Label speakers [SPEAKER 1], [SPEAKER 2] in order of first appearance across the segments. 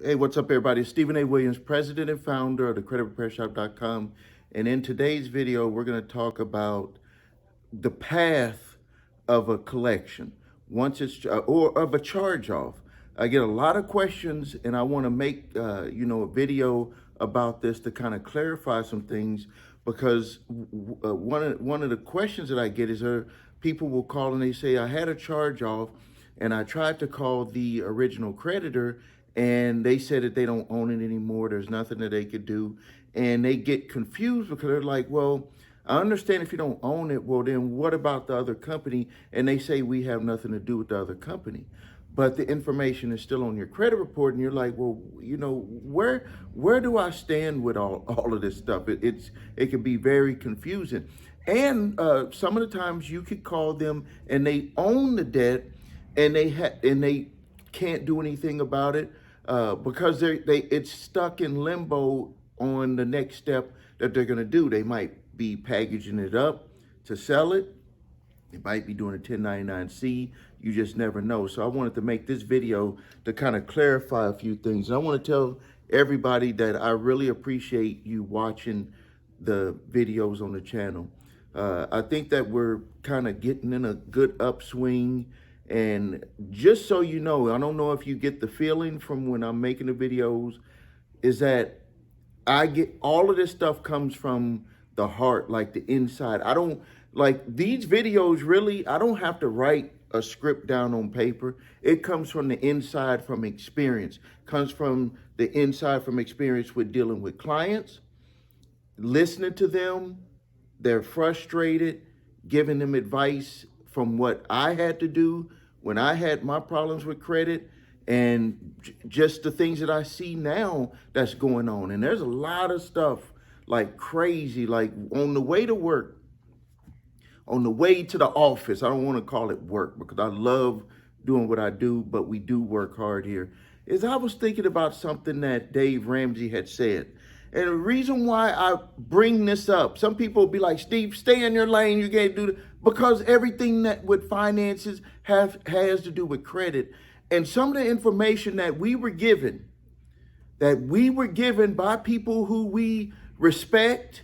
[SPEAKER 1] Hey, what's up, everybody? It's Stephen A. Williams, president and founder of the creditrepairshop.com. And in today's video, we're going to talk about the path of a collection or of a charge off. I get a lot of questions, and I want to make a video about this to kind of clarify some things, because one of the questions that I get is people will call and they say, I had a charge off and I tried to call the original creditor and they said that they don't own it anymore. There's nothing that they could do. And they get confused because they're like, well, I understand if you don't own it. Well, then what about the other company? And they say we have nothing to do with the other company. But the information is still on your credit report. And you're like, well, where do I stand with all of this stuff? It can be very confusing. And some of the times you could call them and they own the debt and they can't do anything about it because it's stuck in limbo on the next step that they're going to do. They might be packaging it up to sell it. They might be doing a 1099-C. You just never know. So I wanted to make this video to kind of clarify a few things. And I want to tell everybody that I really appreciate you watching the videos on the channel. I think that we're kind of getting in a good upswing. And just so you know, I don't know if you get the feeling from when I'm making the videos, is that I get all of this stuff comes from the heart, like the inside. I don't like these videos really, I don't have to write a script down on paper. It comes from the inside, from experience. Comes from the inside from experience with dealing with clients, listening to them. They're frustrated, giving them advice from what I had to do when I had my problems with credit, and just the things that I see now that's going on. And there's a lot of stuff like crazy, like on the way to work, on the way to the office. I don't want to call it work because I love doing what I do, but we do work hard here. Is I was thinking about something that Dave Ramsey had said. And the reason why I bring this up, some people will be like, Steve, stay in your lane, you can't do that. Because everything that with finances has to do with credit. And some of the information that we were given by people who we respect,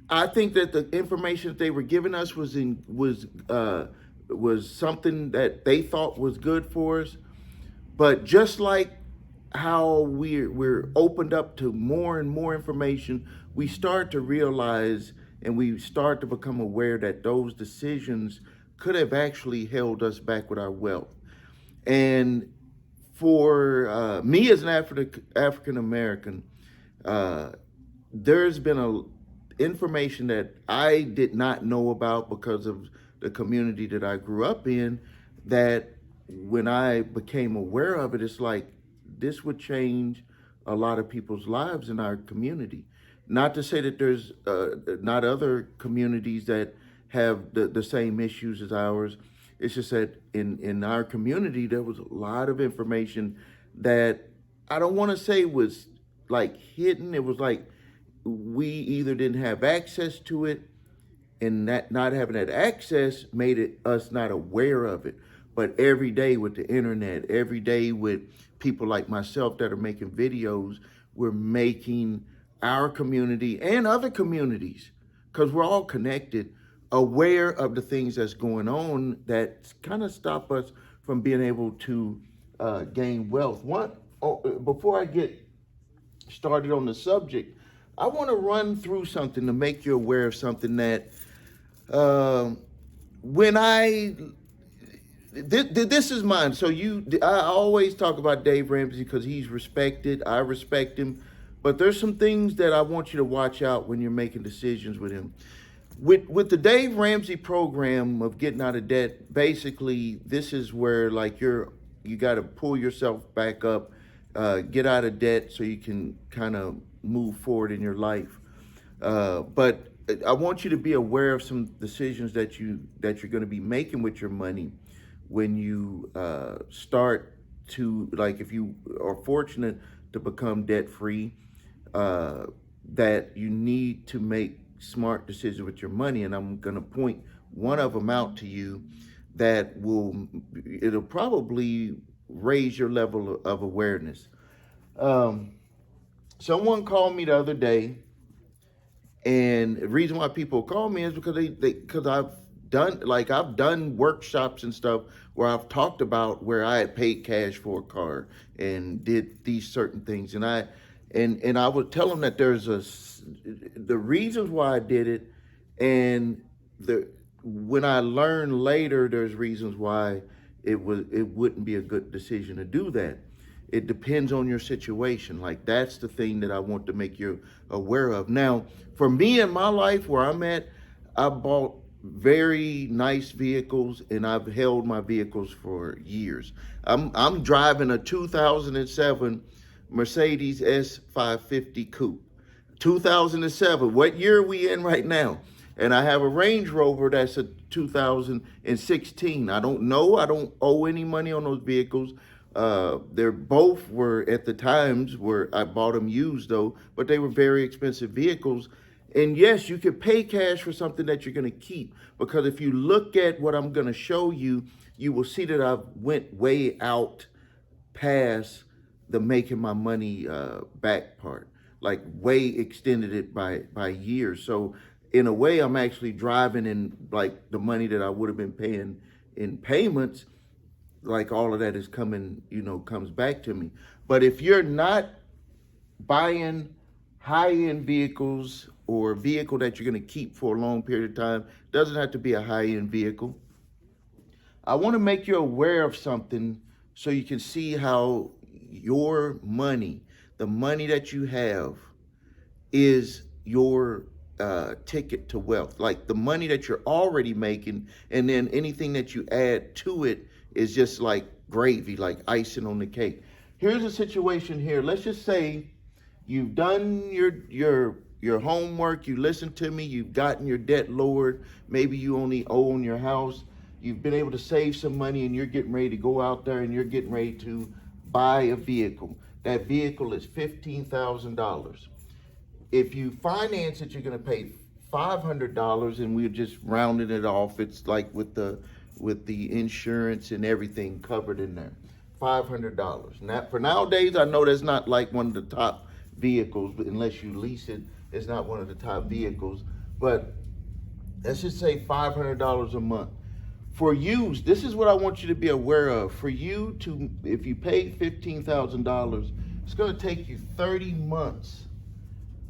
[SPEAKER 1] I think that the information that they were giving us was something that they thought was good for us. But just like how we're opened up to more and more information, we start to realize and we start to become aware that those decisions could have actually held us back with our wealth. And for me as an African American, there's been information that I did not know about because of the community that I grew up in, that when I became aware of it, it's like, this would change a lot of people's lives in our community. Not to say that there's not other communities that have the same issues as ours. It's just that in our community, there was a lot of information that I don't want to say was like hidden. It was like we either didn't have access to it, and that not having that access made us not aware of it. But every day with the internet, every day with people like myself that are making videos, we're making our community and other communities, because we're all connected, aware of the things that's going on that kind of stop us from being able to gain wealth. Before I get started on the subject, I want to run through something to make you aware of something that this is mine. So I always talk about Dave Ramsey because he's respected. I respect him. But there's some things that I want you to watch out when you're making decisions with him. With the Dave Ramsey program of getting out of debt, basically, this is where like you got to pull yourself back up, get out of debt so you can kind of move forward in your life. But I want you to be aware of some decisions that you're going to be making with your money when you start to, like, if you are fortunate to become debt-free, that you need to make smart decisions with your money. And I'm going to point one of them out to you it'll probably raise your level of awareness. Um, Someone called me the other day, and the reason why people call me is because because I've done workshops and stuff where I've talked about where I had paid cash for a car and did these certain things, and I would tell them that the reasons why I did it, and the when I learned later there's reasons why it wouldn't be a good decision to do that. It depends on your situation. Like, that's the thing that I want to make you aware of. Now, for me in my life where I'm at, I bought very nice vehicles and I've held my vehicles for years. I'm driving a 2007 Mercedes S550 coupe. 2007. What year are we in right now? And I have a Range Rover that's a 2016. I don't know. I don't owe any money on those vehicles. They're both were at the times where I bought them used though, but they were very expensive vehicles. And yes, you could pay cash for something that you're going to keep, because if you look at what I'm going to show you, you will see that I've went way out past the making my money back part, like way extended it by years. So in a way, I'm actually driving in like the money that I would have been paying in payments. Like, all of that is coming, comes back to me. But if you're not buying high-end vehicles or a vehicle that you're going to keep for a long period of time, doesn't have to be a high-end vehicle. I want to make you aware of something so you can see how your money, the money that you have, is your ticket to wealth. Like, the money that you're already making, and then anything that you add to it is just like gravy, like icing on the cake. Here's a situation here. Let's just say you've done your homework, you listened to me, you've gotten your debt lowered, maybe you only own your house, you've been able to save some money, and you're getting ready to go out there and you're getting ready to buy a vehicle. That vehicle is $15,000. If you finance it, you're going to pay $500, and we're just rounding it off. It's like with the insurance and everything covered in there, $500. Now, for nowadays, I know that's not like one of the top vehicles, but unless you lease it, it's not one of the top vehicles. But let's just say $500 a month. For you, this is what I want you to be aware of. For you to, if you pay $15,000, it's going to take you 30 months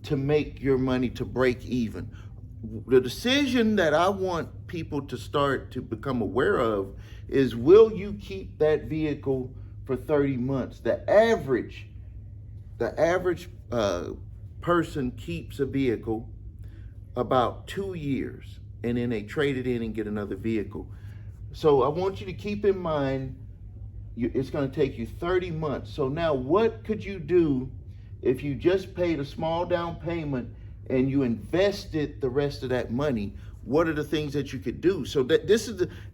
[SPEAKER 1] to make your money to break even. The decision that I want people to start to become aware of is, will you keep that vehicle for 30 months? The average person keeps a vehicle about 2 years, and then they trade it in and get another vehicle. So I want you to keep in mind, it's going to take you 30 months. So now, what could you do if you just paid a small down payment and you invested the rest of that money? What are the things that you could do? So that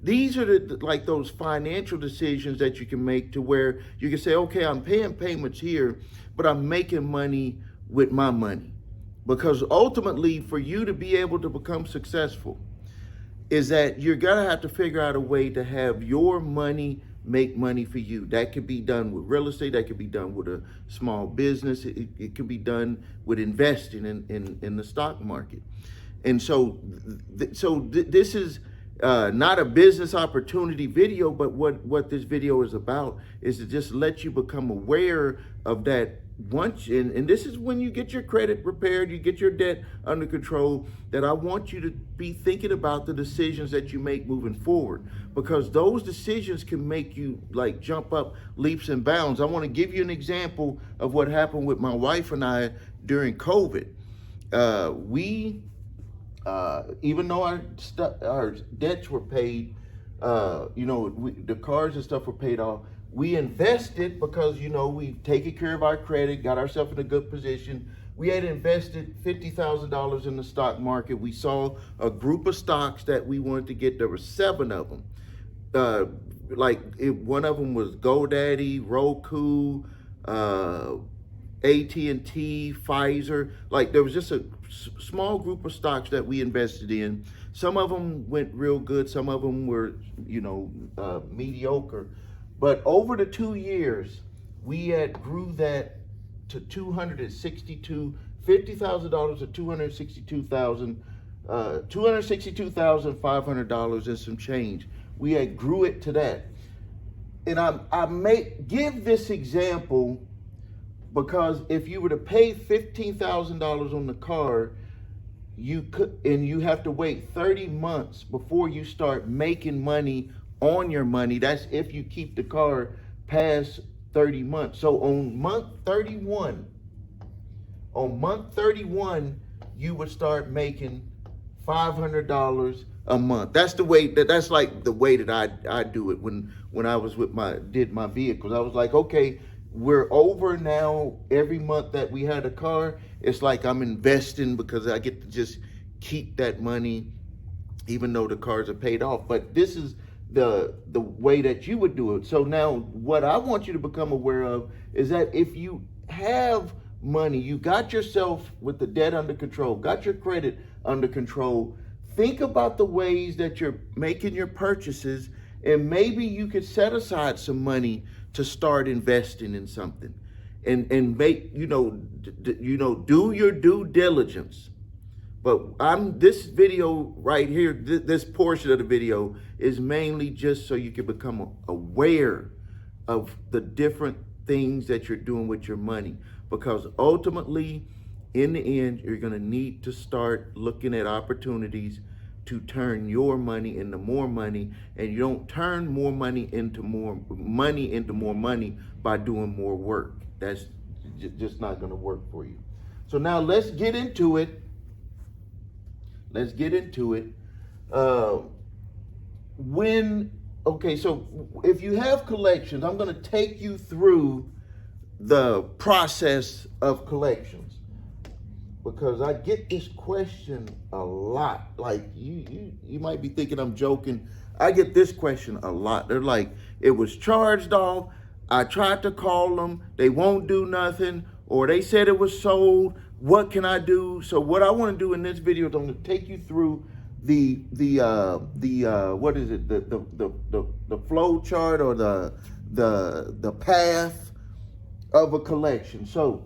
[SPEAKER 1] these are like those financial decisions that you can make, to where you can say, okay, I'm paying payments here, but I'm making money with my money. Because ultimately, for you to be able to become successful, is that you're gonna have to figure out a way to have your money make money for you. That could be done with real estate. That could be done with a small business. It could be done with investing in the stock market. And so this is not a business opportunity video, but what this video is about is to just let you become aware of that. Once, and this is when you get your credit repaired, you get your debt under control, that I want you to be thinking about the decisions that you make moving forward, because those decisions can make you like jump up leaps and bounds. I want to give you an example of what happened with my wife and I during COVID. Even though our debts were paid, the cars and stuff were paid off, we invested, because, we've taken care of our credit, got ourselves in a good position. We had invested $50,000 in the stock market. We saw a group of stocks that we wanted to get. There were 7 of them. One of them was GoDaddy, Roku, AT&T, Pfizer. Like, there was just a small group of stocks that we invested in. Some of them went real good. Some of them were, mediocre. But over the 2 years, we had grew that to $50,000 to $262,500 and some change. We had grew it to that. And I give this example because if you were to pay $15,000 on the car, you have to wait 30 months before you start making money on your money. That's if you keep the car past 30 months. So on month 31, you would start making $500 a month. That's the way that's like the way that I do it when I was did my vehicles. I was like, okay, we're over now. Every month that we had a car, it's like I'm investing because I get to just keep that money even though the cars are paid off. But this is the way that you would do it. So now what I want you to become aware of is that if you have money, you got yourself with the debt under control, got your credit under control, think about the ways that you're making your purchases, and maybe you could set aside some money to start investing in something and make, do your due diligence. But this video right here, this portion of the video is mainly just so you can become aware of the different things that you're doing with your money. Because ultimately, in the end, you're going to need to start looking at opportunities to turn your money into more money. And you don't turn more money into more money by doing more work. That's just not going to work for you. So now let's get into it. So if you have collections, I'm going to take you through the process of collections, because I get this question a lot. Like you might be thinking I'm joking. I get this question a lot. They're like, it was charged off. I tried to call them. They won't do nothing, or they said it was sold. What can I do? So what I want to do in this video is I'm going to take you through the flow chart or the path of a collection. So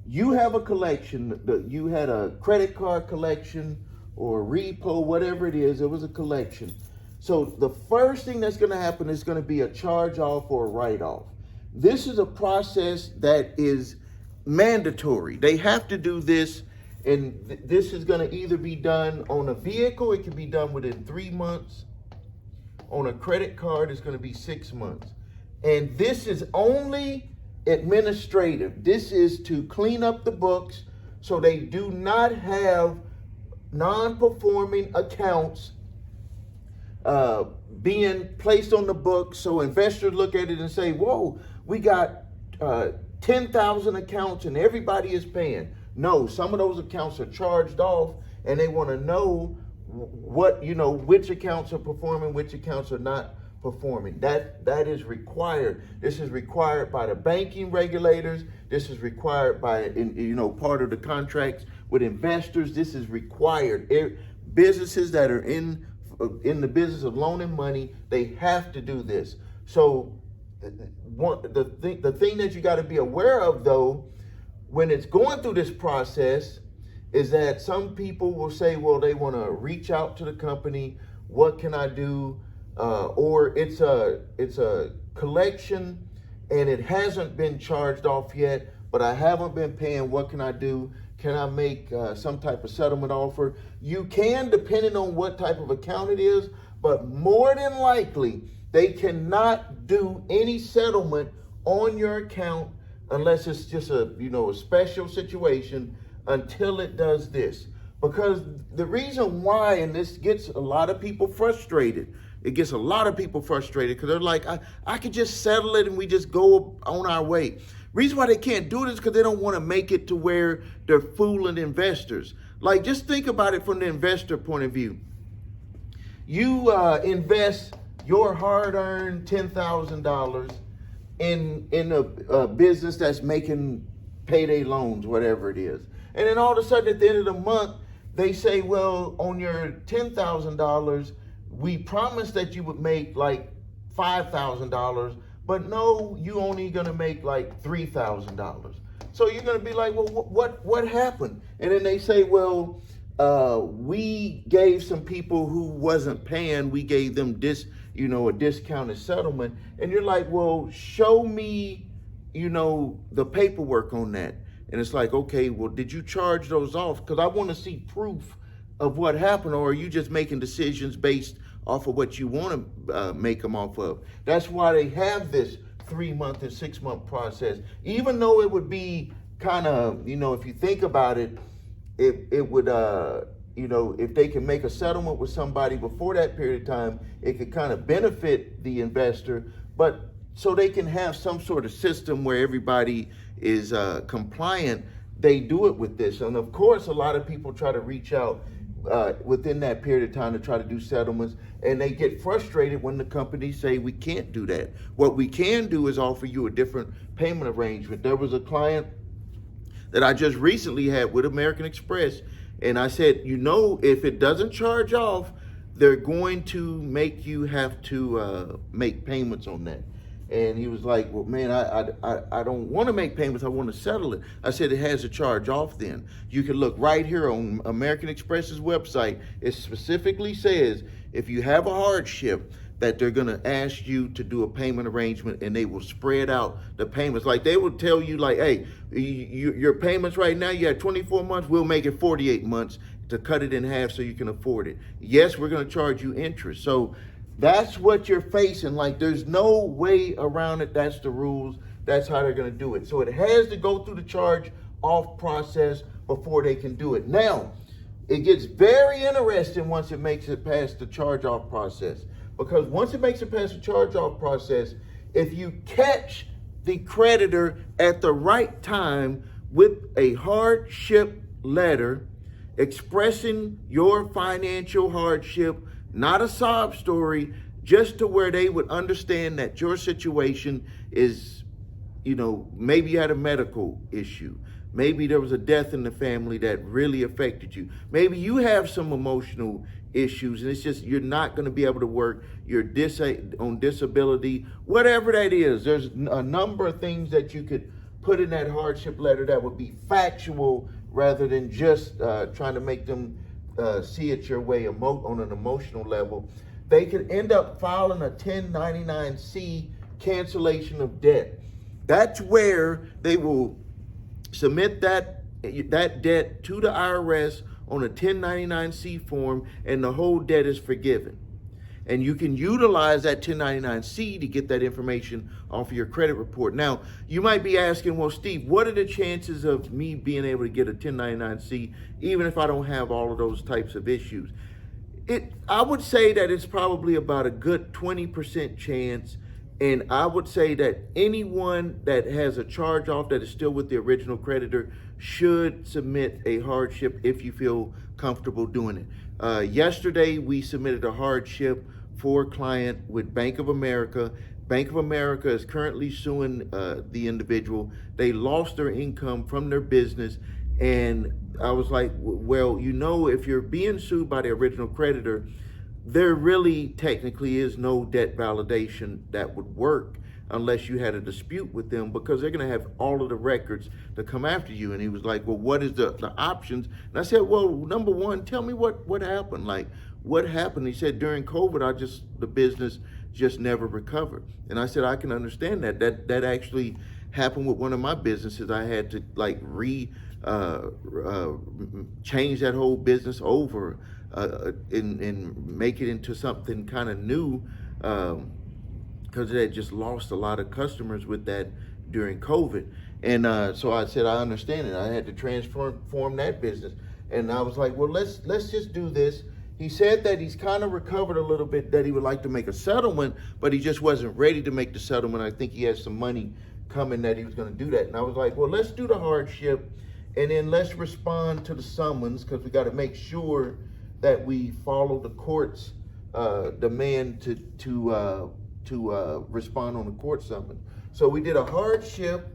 [SPEAKER 1] you have a collection. You had a credit card collection or a repo, whatever it is. It was a collection. So the first thing that's going to happen is going to be a charge off or a write off. This is a process that is mandatory. They have to do this, and this is going to either be done on a vehicle. It can be done within 3 months. On a credit card, it's going to be 6 months. And this is only administrative. This is to clean up the books so they do not have non-performing accounts being placed on the books. So investors look at it and say, whoa, we got 10,000 accounts and everybody is paying. No, some of those accounts are charged off, and they want to know which accounts are performing, which accounts are not performing. That is required. This is required by the banking regulators. This is required by, part of the contracts with investors. This is required. Businesses that are in the business of loaning money, they have to do this. So the thing that you got to be aware of, though, when it's going through this process, is that some people will say, well, they want to reach out to the company. What can I do? Or it's a collection and it hasn't been charged off yet, but I haven't been paying. What can I do? Can I make some type of settlement offer? You can, depending on what type of account it is, but more than likely, they cannot do any settlement on your account unless it's just a special situation until it does this. Because the reason why, and this gets a lot of people frustrated, because they're like, I could just settle it and we just go on our way. Reason why they can't do this is because they don't want to make it to where they're fooling investors. Like, just think about it from the investor point of view. You invest your hard-earned $10,000 in a business that's making payday loans, whatever it is. And then all of a sudden at the end of the month, they say, well, on your $10,000, we promised that you would make like $5,000, but no, you only gonna make like $3,000. So you're going to be like, well, what happened? And then they say, well, we gave some people who wasn't paying, we gave them a discounted settlement. And you're like, well, show me, the paperwork on that. And it's like, okay, well, did you charge those off? Because I want to see proof of what happened, or are you just making decisions based off of what you want to make them off of? That's why they have this 3-month and 6-month process. Even though it would be kind of, if you think about it, it would, if they can make a settlement with somebody before that period of time, it could kind of benefit the investor, but so they can have some sort of system where everybody is compliant, they do it with this. And of course, a lot of people try to reach out within that period of time to try to do settlements, and they get frustrated when the companies say we can't do that. What we can do is offer you a different payment arrangement. There was a client that I just recently had with American Express, and I said, if it doesn't charge off, they're going to make you have to make payments on that. And he was like, well, man, I don't want to make payments. I want to settle it. I said, it has a charge off then. You can look right here on American Express's website. It specifically says if you have a hardship, that they're going to ask you to do a payment arrangement, and they will spread out the payments. Like they will tell you, like, hey, your payments right now, you have 24 months, we'll make it 48 months to cut it in half so you can afford it. Yes, we're going to charge you interest. So that's what you're facing. Like, there's no way around it. That's the rules. That's how they're going to do it. So it has to go through the charge off process before they can do it. Now, it gets very interesting once it makes it past the charge off process. Because once it makes it past the charge-off process, if you catch the creditor at the right time with a hardship letter expressing your financial hardship, not a sob story, just to where they would understand that your situation is, maybe you had a medical issue. Maybe there was a death in the family that really affected you. Maybe you have some emotional issues, and it's just you're not going to be able to work. You're on disability, whatever that is. There's a number of things that you could put in that hardship letter that would be factual rather than just trying to make them see it your way on an emotional level. They could end up filing a 1099-C cancellation of debt. That's where they will submit that debt to the IRS on a 1099-C form, and the whole debt is forgiven. And you can utilize that 1099-C to get that information off of your credit report. Now, you might be asking, well, Steve, what are the chances of me being able to get a 1099-C even if I don't have all of those types of issues? I would say that it's probably about a good 20% chance. And I would say that anyone that has a charge off that is still with the original creditor should submit a hardship if you feel comfortable doing it. Yesterday, we submitted a hardship for a client with Bank of America. Bank of America is currently suing the individual. They lost their income from their business. And I was like, well, if you're being sued by the original creditor, there really technically is no debt validation that would work unless you had a dispute with them, because they're going to have all of the records to come after you. And he was like, well, what is the options? And I said, well, number one, tell me what happened. Like, what happened? He said, during COVID, the business just never recovered. And I said, I can understand that. That actually happened with one of my businesses. I had to change that whole business over and make it into something kind of new, because they had just lost a lot of customers with that during COVID. And so I said, I understand it. I had to transform that business. And I was like, well, let's just do this. He said that he's kind of recovered a little bit, that he would like to make a settlement, but he just wasn't ready to make the settlement. I think he has some money coming that he was going to do that. And I was like, well, let's do the hardship, and then let's respond to the summons, because we got to make sure that we follow the court's demand to respond on the court summons. So we did a hardship.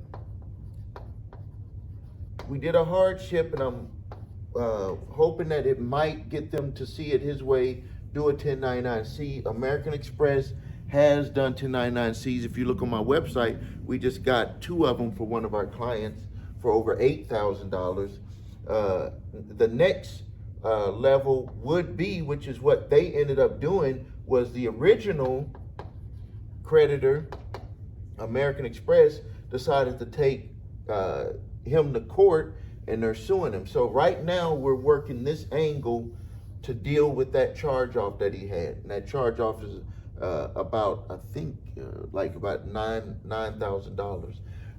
[SPEAKER 1] And I'm hoping that it might get them to see it his way, do a 1099-C. American Express has done 1099-Cs. If you look on my website, we just got 2 of them for one of our clients for over $8,000. The next level would be, which is what they ended up doing, was the original creditor, American Express, decided to take him to court, and they're suing him. So right now we're working this angle to deal with that charge off that he had, and that charge off is about, I think, like about $9,000.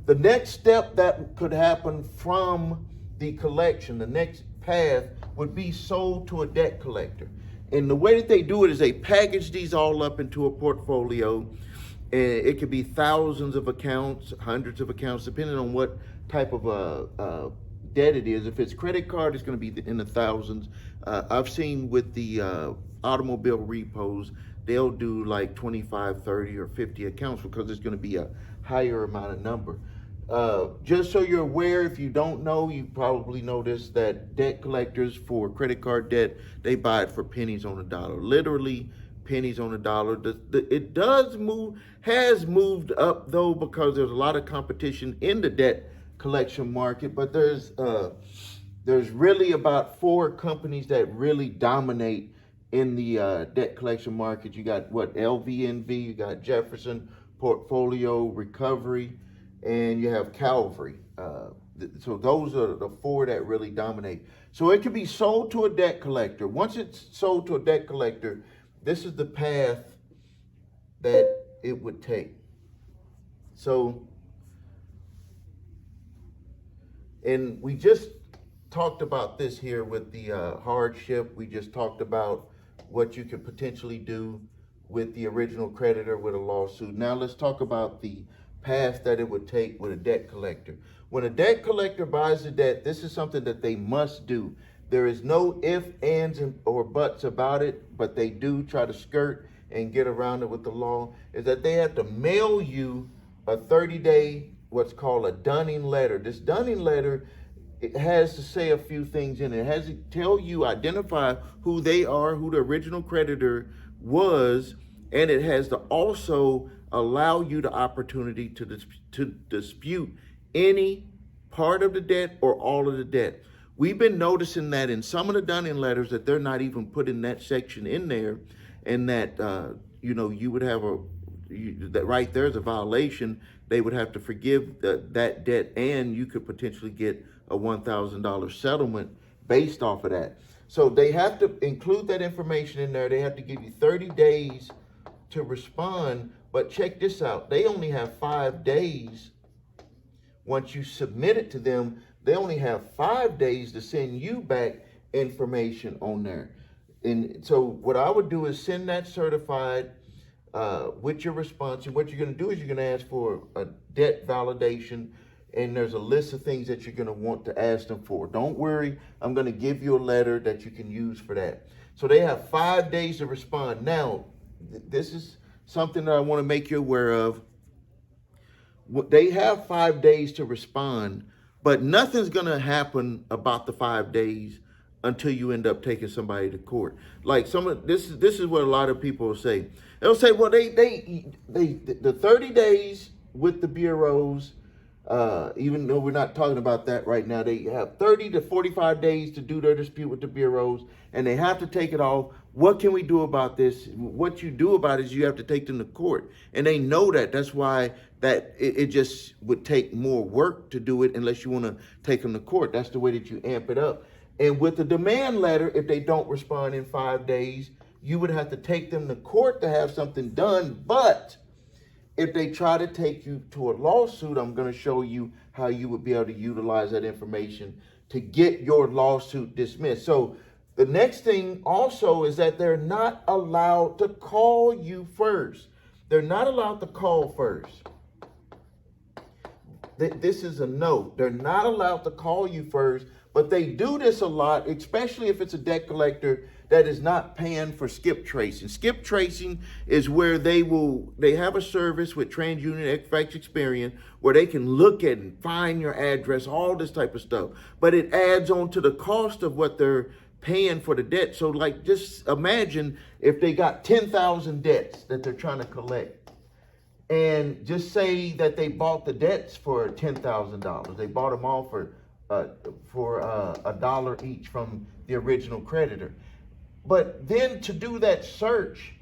[SPEAKER 1] The next step that could happen from the collection, the next path, would be sold to a debt collector. And the way that they do it is they package these all up into a portfolio, and it could be thousands of accounts, hundreds of accounts, depending on what type of debt it is. If it's credit card, it's going to be in the thousands. I've seen with the automobile repos, they'll do like 25, 30, or 50 accounts because it's going to be a higher amount of number. Just so you're aware, if you don't know, you probably noticed that debt collectors for credit card debt, they buy it for pennies on the dollar, literally pennies on the dollar. It has moved up though, because there's a lot of competition in the debt collection market, but there's really about 4 companies that really dominate in the debt collection market. You got LVNV, you got Jefferson, Portfolio, Recovery, and you have Calvary. So those are the 4 that really dominate. So it can be sold to a debt collector. Once it's sold to a debt collector, this is the path that it would take. So, and we just talked about this here with the hardship. We just talked about what you could potentially do with the original creditor with a lawsuit. Now let's talk about the path that it would take with a debt collector. When a debt collector buys a debt, this is something that they must do. There is no ifs, ands, or buts about it, but they do try to skirt and get around it with the law, is that they have to mail you a 30-day, what's called a dunning letter. This dunning letter, it has to say a few things in it. It has to tell you, identify who they are, who the original creditor was, and it has to also allow you the opportunity to dispute any part of the debt or all of the debt. We've been noticing that in some of the dunning letters that they're not even putting that section in there, and that you would have that right there is a violation. They would have to forgive that debt, and you could potentially get a $1,000 settlement based off of that. So they have to include that information in there. They have to give you 30 days to respond. But check this out. They only have 5 days. Once you submit it to them, they only have 5 days to send you back information on there. And so what I would do is send that certified with your response. And what you're going to do is you're going to ask for a debt validation. And there's a list of things that you're going to want to ask them for. Don't worry. I'm going to give you a letter that you can use for that. So they have 5 days to respond. Now, this is something that I want to make you aware of. They have 5 days to respond, but nothing's going to happen about the 5 days until you end up taking somebody to court. Like this is what a lot of people will say. They'll say, well, the 30 days with the bureaus, even though we're not talking about that right now, they have 30 to 45 days to do their dispute with the bureaus, and they have to take it off. What can we do about this? What you do about it is you have to take them to court. And they know that. That's why it just would take more work to do it unless you want to take them to court. That's the way that you amp it up. And with the demand letter, if they don't respond in 5 days, you would have to take them to court to have something done. But if they try to take you to a lawsuit, I'm going to show you how you would be able to utilize that information to get your lawsuit dismissed. So the next thing also is that they're not allowed to call you first. They're not allowed to call first. This is a note. They're not allowed to call you first, but they do this a lot, especially if it's a debt collector that is not paying for skip tracing. Skip tracing is where they have a service with TransUnion Equifax Experian where they can look at and find your address, all this type of stuff. But it adds on to the cost of what they're paying for the debt. So like, just imagine if they got 10,000 debts that they're trying to collect. and just say that they bought the debts for $10,000. They bought them all for $1 each from the original creditor. But then to do that search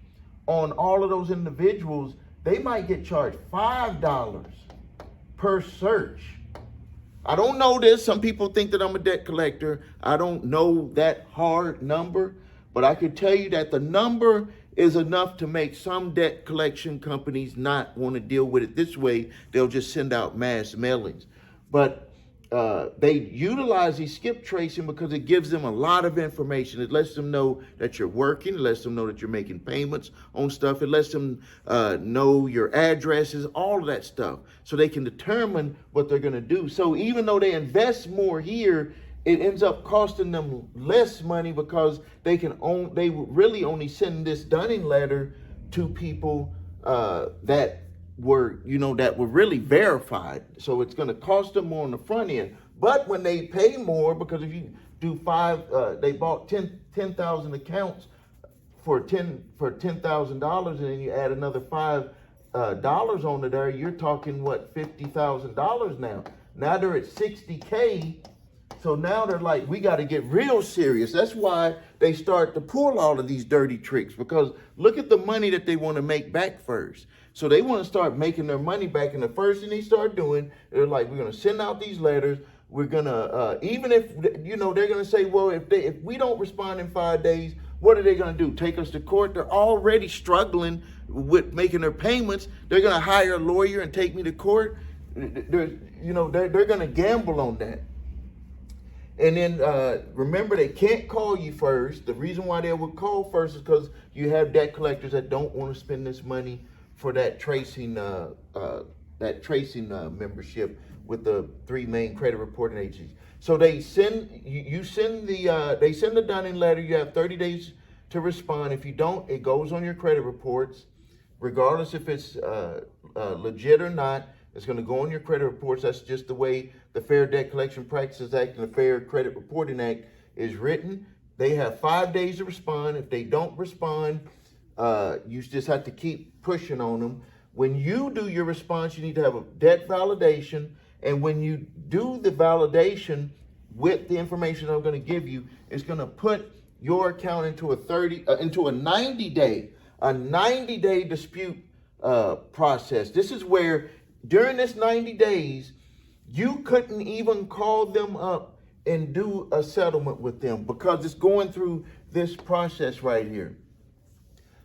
[SPEAKER 1] on all of those individuals, they might get charged $5 per search. I don't know this. Some people think that I'm a debt collector. I don't know that hard number, but I can tell you that the number is enough to make some debt collection companies not want to deal with it this way. They'll just send out mass mailings. But they utilize these skip tracing because it gives them a lot of information. It lets them know that you're working. It lets them know that you're making payments on stuff. It lets them know your addresses, all of that stuff, so they can determine what they're going to do. So even though they invest more here, it ends up costing them less money because they really only send this dunning letter to people that were really verified. So it's going to cost them more on the front end. But when they pay more, because if you do they bought 10,000 accounts for $10,000, and then you add another $5 onto there, you're talking what, $50,000 now. Now they're at $60K. So now they're like, we got to get real serious. That's why they start to pull all of these dirty tricks, because look at the money that they want to make back first. So they want to start making their money back. And the first thing they start doing, they're like, we're going to send out these letters. We're going to, even if, they're going to say, well, if we don't respond in 5 days, what are they going to do? Take us to court? They're already struggling with making their payments. They're going to hire a lawyer and take me to court. They're going to gamble on that. And then remember, they can't call you first. The reason why they would call first is because you have debt collectors that don't want to spend this money for that tracing membership with the 3 main credit reporting agencies. So they send they send the dunning letter. You have 30 days to respond. If you don't, it goes on your credit reports, regardless if it's legit or not. It's going to go on your credit reports. That's just the way the Fair Debt Collection Practices Act and the Fair Credit Reporting Act is written. They have 5 days to respond. If they don't respond, you just have to keep pushing on them. When you do your response, you need to have a debt validation. And when you do the validation with the information I'm going to give you, it's going to put your account into a 90-day dispute process. This is where during this 90 days, you couldn't even call them up and do a settlement with them because it's going through this process right here.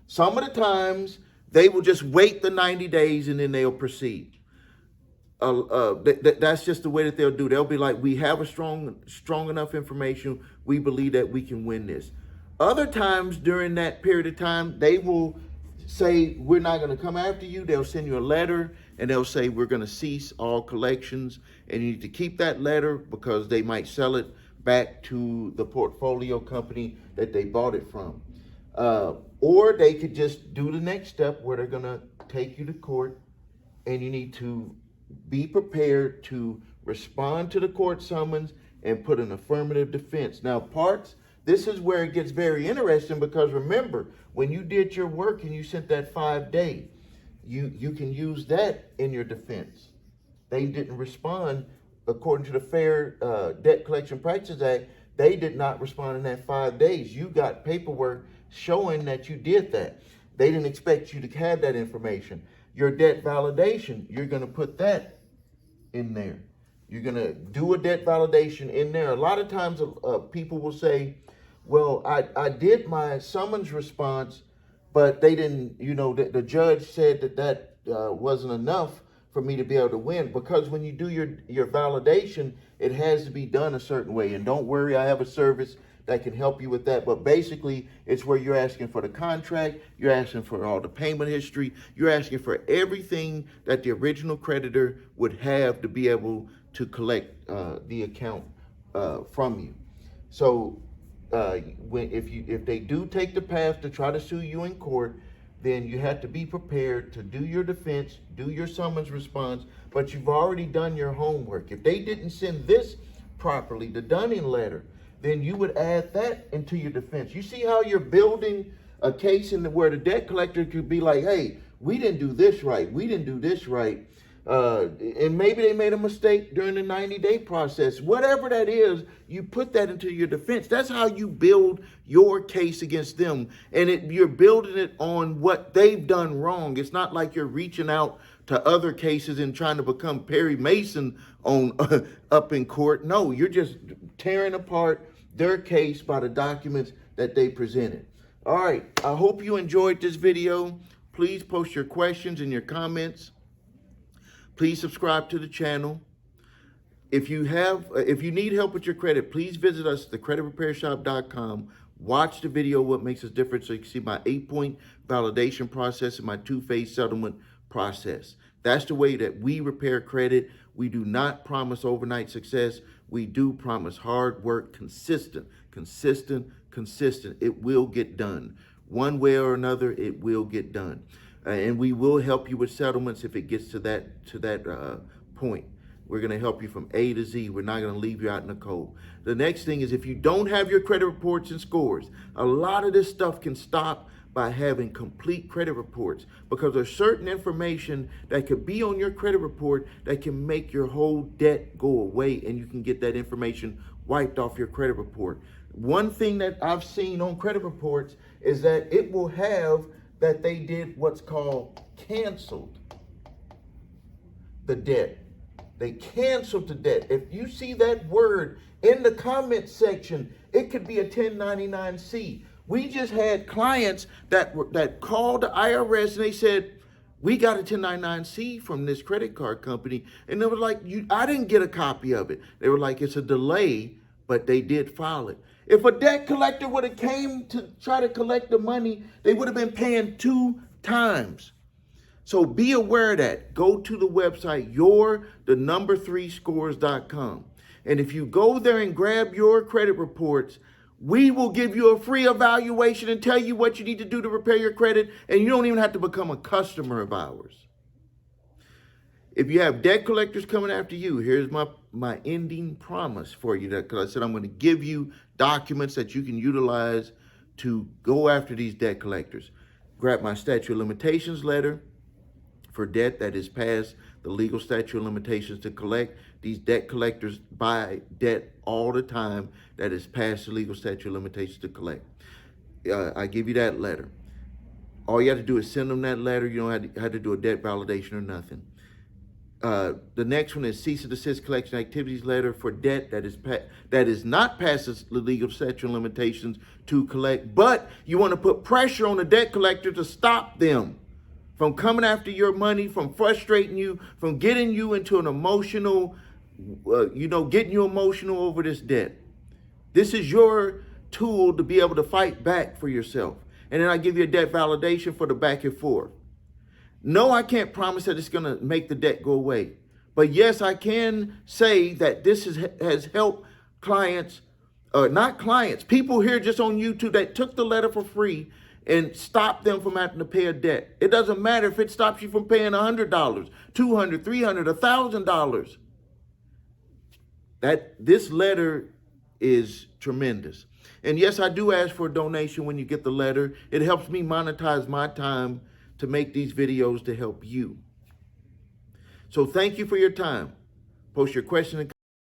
[SPEAKER 1] Some of the times, they will just wait the 90 days and then they'll proceed. That's just the way that they'll do. They'll be like, we have a strong enough information. We believe that we can win this. Other times during that period of time, they will say, we're not going to come after you. They'll send you a letter and they'll say, we're going to cease all collections. And you need to keep that letter because they might sell it back to the portfolio company that they bought it from. Or they could just do the next step where they're going to take you to court, and you need to be prepared to respond to the court summons and put an affirmative defense. Now, this is where it gets very interesting because remember, when you did your work and you sent that 5-day, you can use that in your defense. They didn't respond according to the Fair Debt Collection Practices Act. They did not respond in that 5 days. You got paperwork showing that you did that. They didn't expect you to have that information. Your debt validation, you're going to put that in there. You're going to do a debt validation in there. A lot of times people will say, well, I did my summons response, but they didn't, the judge said that wasn't enough for me to be able to win. Because when you do your validation, it has to be done a certain way. And don't worry, I have a service that can help you with that. But basically, it's where you're asking for the contract, you're asking for all the payment history, you're asking for everything that the original creditor would have to be able to collect the account from you. So if they do take the path to try to sue you in court, then you have to be prepared to do your defense, do your summons response, but you've already done your homework. If they didn't send this properly, the dunning letter, then you would add that into your defense. You see how you're building a case where the debt collector could be like, hey, we didn't do this right. We didn't do this right. And maybe they made a mistake during the 90-day process. Whatever that is, you put that into your defense. That's how you build your case against them. And you're building it on what they've done wrong. It's not like you're reaching out to other cases and trying to become Perry Mason on up in court. No, you're just tearing apart their case by the documents that they presented. All right, I hope you enjoyed this video. Please post your questions and your comments. Please subscribe to the channel. If you need help with your credit, please visit us at thecreditrepairshop.com. Watch the video, What Makes Us Different, so you can see my 8-point validation process and my 2-phase settlement process. That's the way that we repair credit. We do not promise overnight success. We do promise hard work, consistent. It will get done. One way or another, it will get done. And we will help you with settlements if it gets to that point. We're going to help you from A to Z. We're not going to leave you out in the cold. The next thing is, if you don't have your credit reports and scores, a lot of this stuff can stop by having complete credit reports, because there's certain information that could be on your credit report that can make your whole debt go away, and you can get that information wiped off your credit report. One thing that I've seen on credit reports is that it will have that they did what's called canceled the debt. They canceled the debt. If you see that word in the comment section, it could be a 1099-C. We just had clients that called the IRS and they said, we got a 1099-C from this credit card company. And they were like, I didn't get a copy of it. They were like, it's a delay, but they did file it. If a debt collector would have came to try to collect the money, they would have been paying 2 times. So be aware of that. Go to the website, the3scores.com. And if you go there and grab your credit reports, we will give you a free evaluation and tell you what you need to do to repair your credit. And you don't even have to become a customer of ours. If you have debt collectors coming after you, here's my ending promise for you, because I said I'm going to give you documents that you can utilize to go after these debt collectors. Grab my statute of limitations letter for debt that is past the legal statute of limitations to collect. These debt collectors buy debt all the time that is past the legal statute of limitations to collect. I give you that letter. All you have to do is send them that letter. You don't have to do a debt validation or nothing. The next one is cease and desist collection activities letter for debt that is not past the legal statute of limitations to collect, but you want to put pressure on the debt collector to stop them from coming after your money, from frustrating you, from getting you into an emotional, getting you emotional over this debt. This is your tool to be able to fight back for yourself. And then I give you a debt validation for the back and forth. No, I can't promise that it's going to make the debt go away. But yes, I can say that this has helped clients, not clients, people here just on YouTube that took the letter for free and stopped them from having to pay a debt. It doesn't matter if it stops you from paying $100, $200, $300, $1,000. This letter is tremendous. And yes, I do ask for a donation when you get the letter. It helps me monetize my time to make these videos to help you. So thank you for your time. Post your question and